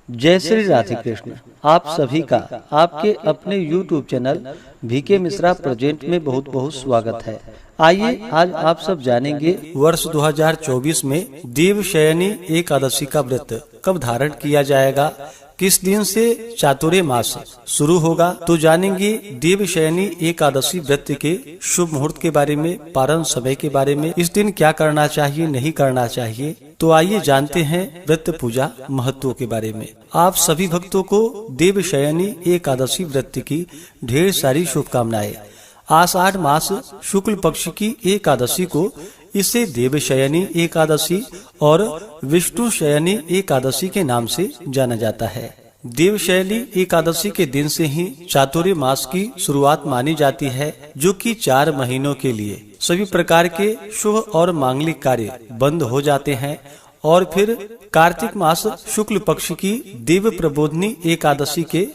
जय श्री राधे कृष्ण। आप सभी का आपके अपने YouTube channel VK Mishra present में बहुत बहुत स्वागत है। आइए आज आप सब जानेंगे वर्ष 2024 में देवशयनी एकादशी का व्रत कब धारण किया जाएगा, किस दिन से चातुर्य मास शुरू होगा। तो जानेंगे देवशयनी एकादशी व्रत के शुभ मुहूर्त के बारे में, पारण समय के बारे में, इस दिन क्या करना चाहिए नहीं करना चाहिए। तो आइए जानते हैं व्रत पूजा महत्व के बारे में। आप सभी भक्तों को देवशयनी एकादशी व्रत की ढेर सारी शुभकामनाएं। आषाढ़ मास शुक्ल पक्ष की एकादशी को इसे देवशयनी एकादशी और विष्णु शयनी एकादशी के नाम से जाना जाता है। देवशयनी एकादशी के दिन से ही चातुर्य मास की शुरुआत मानी जाती है, जो कि 4 महीनों के लिए सभी प्रकार के शुभ और मांगलिक कार्य बंद हो जाते हैं और फिर कार्तिक मास शुक्ल पक्ष की देव प्रबोधनी एकादशी के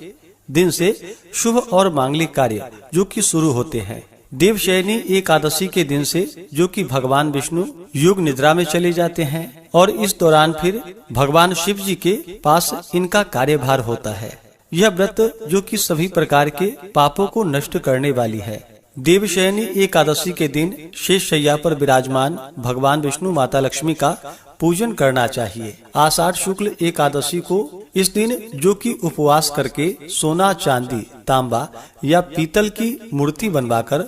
दिन से शुभ और मांगलिक कार्य जो कि शुरू होते हैं। देवशयनी एकादशी के दिन से जो कि भगवान विष्णु योग निद्रा में चले जाते हैं और इस दौरान फिर भगवान शिव जी के पास इनका कार्यभार होता है। यह व्रत जो कि सभी प्रकार के पापों को नष्ट करने वाली है। देवशयनी एकादशी के दिन शेष शैया पर विराजमान भगवान विष्णु माता लक्ष्मी का पूजन करना चाहिए। आषाढ़ शुक्ल एकादशी को इस दिन जो कि उपवास करके सोना, चांदी, तांबा या पीतल की मूर्ति बनवाकर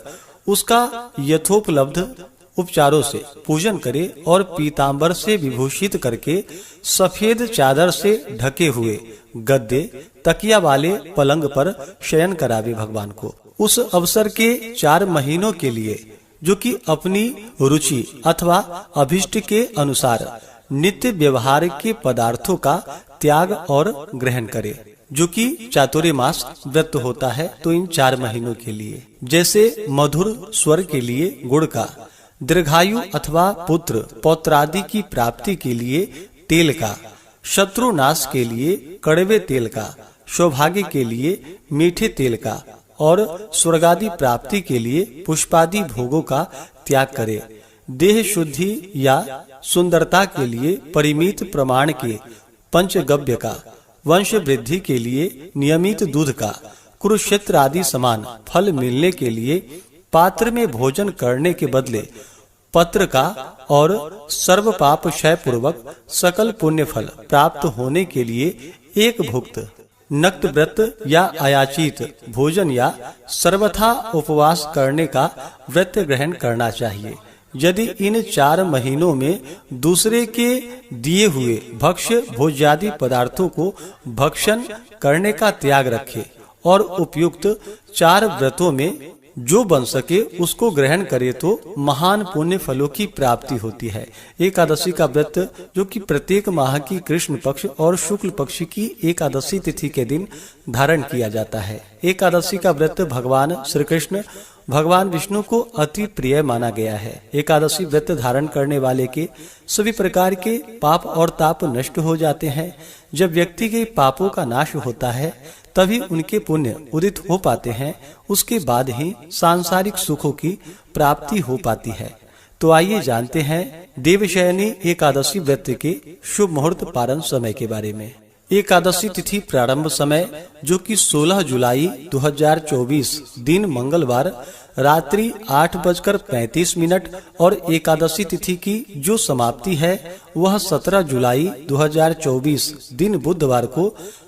उसका यथोपलब्ध उपचारों से पूजन करे और पीतांबर से विभूषित करके सफेद चादर से ढके हुए गद्दे, तकिया वाले पलंग पर शयन करावे भगवान को। उस अवसर के 4 महीनों के लिए जो कि अपनी रुचि अथवा अभिष्ट के अनुसार नित्य व्यवहार के पदार्थों का त्याग और ग्रहण करे, जो कि चातुर्य मास व्रत होता है। तो इन 4 महीनों के लिए जैसे मधुर स्वर के लिए गुड़ का, दीर्घायु अथवा पुत्र पौत्रादि की प्राप्ति के लिए तेल का, शत्रु नाश के लिए कड़वे तेल का, सौभाग्य के लिए मीठे तेल का और स्वर्गादि प्राप्ति के लिए पुष्पादि भोगों का त्याग करे। देह शुद्धि या सुंदरता के लिए परिमित प्रमाण के पंचगव्य का, वंश वृद्धि के लिए नियमित दूध का, कुरुक्षेत्र आदि समान फल मिलने के लिए पात्र में भोजन करने के बदले पत्र का और सर्व पाप क्षय पूर्वक सकल पुण्य फल प्राप्त होने के लिए एक भुक्त नक्त व्रत या अयाचित भोजन या सर्वथा उपवास करने का व्रत ग्रहण करना चाहिए। यदि इन 4 महीनों में दूसरे के दिए हुए भक्ष्य भोज्यादि पदार्थों को भक्षण करने का त्याग रखे और उपयुक्त 4 व्रतों में जो बन सके उसको ग्रहण करे तो महान पुण्य फलों की प्राप्ति होती है। एकादशी का व्रत जो कि प्रत्येक माह की कृष्ण पक्ष और शुक्ल पक्ष की एकादशी तिथि के दिन धारण किया जाता है। एकादशी का व्रत भगवान श्री कृष्ण भगवान विष्णु को अति प्रिय माना गया है। एकादशी व्रत धारण करने वाले के सभी प्रकार के पाप और ताप नष्ट हो जाते हैं। जब व्यक्ति के पापों का नाश होता है तभी उनके पुण्य उदित हो पाते हैं, उसके बाद ही सांसारिक सुखों की प्राप्ति हो पाती है। तो आइए जानते हैं देवशयनी एकादशी व्रत के शुभ मुहूर्त पारण समय के बारे में। एकादशी तिथि प्रारंभ समय जो कि 16 जुलाई 2024 दिन मंगलवार रात्रि 8:35 और एकादशी तिथि की जो समाप्ति है वह 17 जुलाई 2024 दिन बुधवार को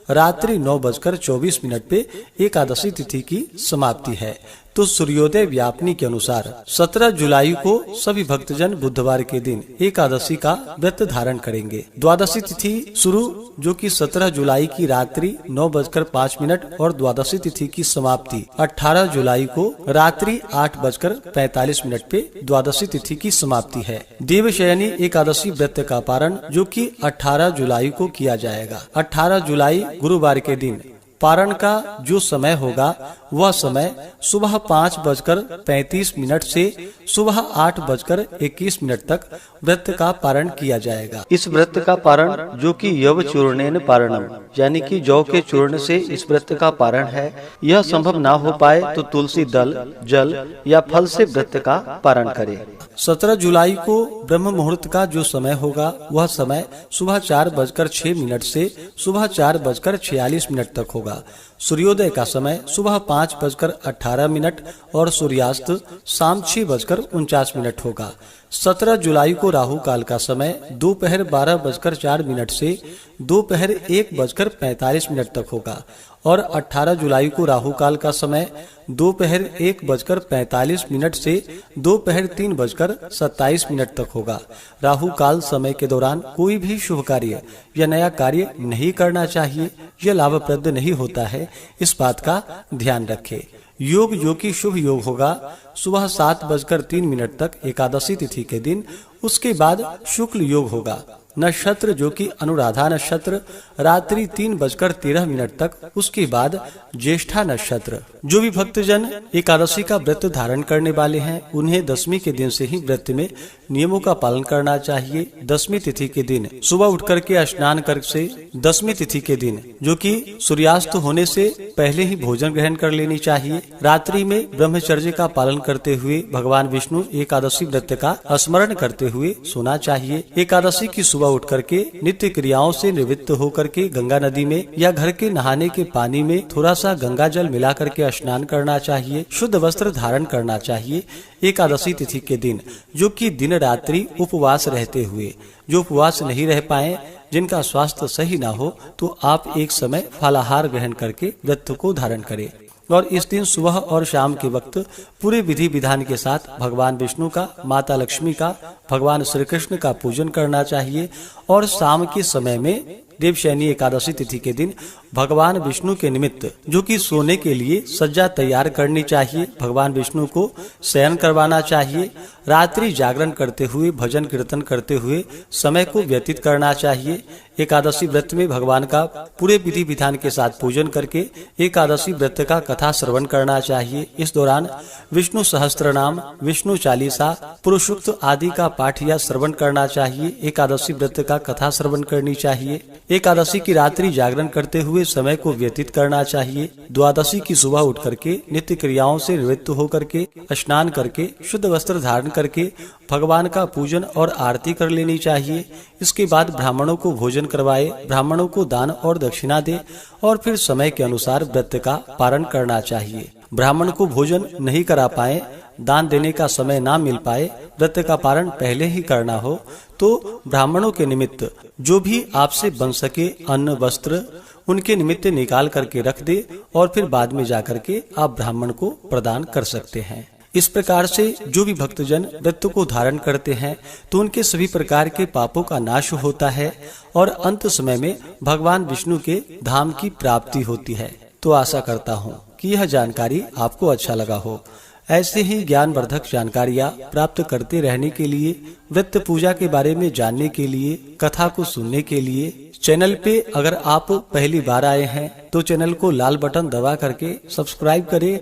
रात्रि 9:24 पे एकादशी तिथि की समाप्ति है। तो सूर्योदय व्यापनी के अनुसार 17 जुलाई को सभी भक्तजन बुधवार के दिन एकादशी का व्रत धारण करेंगे। द्वादशी तिथि शुरू जो कि 17 जुलाई की रात्रि 9:05 और द्वादशी तिथि की समाप्ति 18 जुलाई को रात्रि 8:45 पे द्वादशी तिथि की समाप्ति है। देवशयनी एकादशी व्रत का पारण जो कि 18 जुलाई को किया जाएगा। 18 जुलाई गुरुवार के दिन पारण का जो समय होगा वह समय सुबह 5:35 से सुबह 8:21 तक व्रत का पारण किया जाएगा। इस व्रत का पारण जो कि यव चूर्णेन पारणम यानी कि जौ के चूर्ण से इस व्रत का पारण है, यह संभव ना हो पाए तो तुलसी दल, जल या फल से व्रत का पारण करे। 17 जुलाई को ब्रह्म मुहूर्त का जो समय होगा वह समय सुबह 4:06 से सुबह 4:46 तक होगा। सूर्योदय का समय सुबह 5:18 और सूर्यास्त शाम 6:49 होगा। 17 जुलाई को राहु काल का समय दोपहर 12:04 से दोपहर 1:45 तक होगा और 18 जुलाई को राहु काल का समय दोपहर 1:45 से दोपहर 3:27 तक होगा। राहु काल समय के दौरान कोई भी शुभ कार्य या नया कार्य नहीं करना चाहिए, यह लाभप्रद नहीं होता है, इस बात का ध्यान रखें। योग जो कि शुभ योग होगा सुबह 7:03 तक एकादशी तिथि के दिन, उसके बाद शुक्ल योग होगा। नक्षत्र जो कि अनुराधा नक्षत्र रात्रि 3:13 तक, उसके बाद ज्येष्ठा नक्षत्र। जो भी भक्तजन एकादशी का व्रत धारण करने वाले हैं उन्हें दशमी के दिन से ही व्रत में नियमों का पालन करना चाहिए। दशमी तिथि के दिन सुबह उठ करके स्नान करके दशमी तिथि के दिन जो कि सूर्यास्त होने से पहले ही भोजन ग्रहण कर लेनी चाहिए। रात्रि में ब्रह्मचर्य का पालन करते हुए भगवान विष्णु एकादशी व्रत का स्मरण करते हुए सोना चाहिए। एकादशी की सुबह उठ करके नित्य क्रियाओं से निवृत्त होकर के गंगा नदी में या घर के नहाने के पानी में थोड़ा सा गंगा जल मिला करके स्नान करना चाहिए। शुद्ध वस्त्र धारण करना चाहिए। एकादशी तिथि के दिन जो कि दिन रात्रि उपवास रहते हुए, जो उपवास नहीं रह पाए, जिनका स्वास्थ्य सही ना हो, तो आप एक समय फलाहार ग्रहण करके व्रत को धारण करें और इस दिन सुबह और शाम के वक्त पूरे विधि विधान के साथ भगवान विष्णु का, माता लक्ष्मी का, भगवान श्री कृष्ण का पूजन करना चाहिए और शाम के समय में देवशयनी एकादशी तिथि के दिन भगवान विष्णु के निमित्त जो कि सोने के लिए सज्जा तैयार करनी चाहिए। भगवान विष्णु को शयन करवाना चाहिए। रात्रि जागरण करते हुए, भजन कीर्तन करते हुए समय को व्यतीत करना चाहिए। एकादशी व्रत में भगवान का पूरे विधि विधान के साथ पूजन करके एकादशी व्रत का कथा श्रवण करना चाहिए। इस दौरान विष्णु सहस्त्र नाम, विष्णु चालीसा, पुरुषोक्त आदि का पाठ या श्रवण करना चाहिए। एकादशी व्रत का कथा श्रवण करनी चाहिए। एकादशी की रात्रि जागरण करते हुए समय को व्यतीत करना चाहिए। द्वादशी की सुबह उठ करके नित्य क्रियाओं से निवृत्त होकर के स्नान करके शुद्ध वस्त्र धारण करके भगवान का पूजन और आरती कर लेनी चाहिए। इसके बाद ब्राह्मणों को भोजन करवाए, ब्राह्मणों को दान और दक्षिणा दे और फिर समय के अनुसार व्रत का पारण करना चाहिए। ब्राह्मण को भोजन नहीं करा पाए, दान देने का समय ना मिल पाए, व्रत का पारण पहले ही करना हो, तो ब्राह्मणों के निमित्त जो भी आपसे बन सके अन्न वस्त्र उनके निमित्त निकाल करके रख दे और फिर बाद में जाकर के आप ब्राह्मण को प्रदान कर सकते हैं। इस प्रकार से जो भी भक्तजन व्रत को धारण करते हैं तो उनके सभी प्रकार के पापों का नाश होता है और अंत समय में भगवान विष्णु के धाम की प्राप्ति होती है। तो आशा करता हूँ कि यह जानकारी आपको अच्छा लगा हो। ऐसे ही ज्ञानवर्धक जानकारियाँ प्राप्त करते रहने के लिए, व्रत पूजा के बारे में जानने के लिए, कथा को सुनने के लिए चैनल पे अगर आप पहली बार आए हैं तो चैनल को लाल बटन दबा करके सब्सक्राइब करें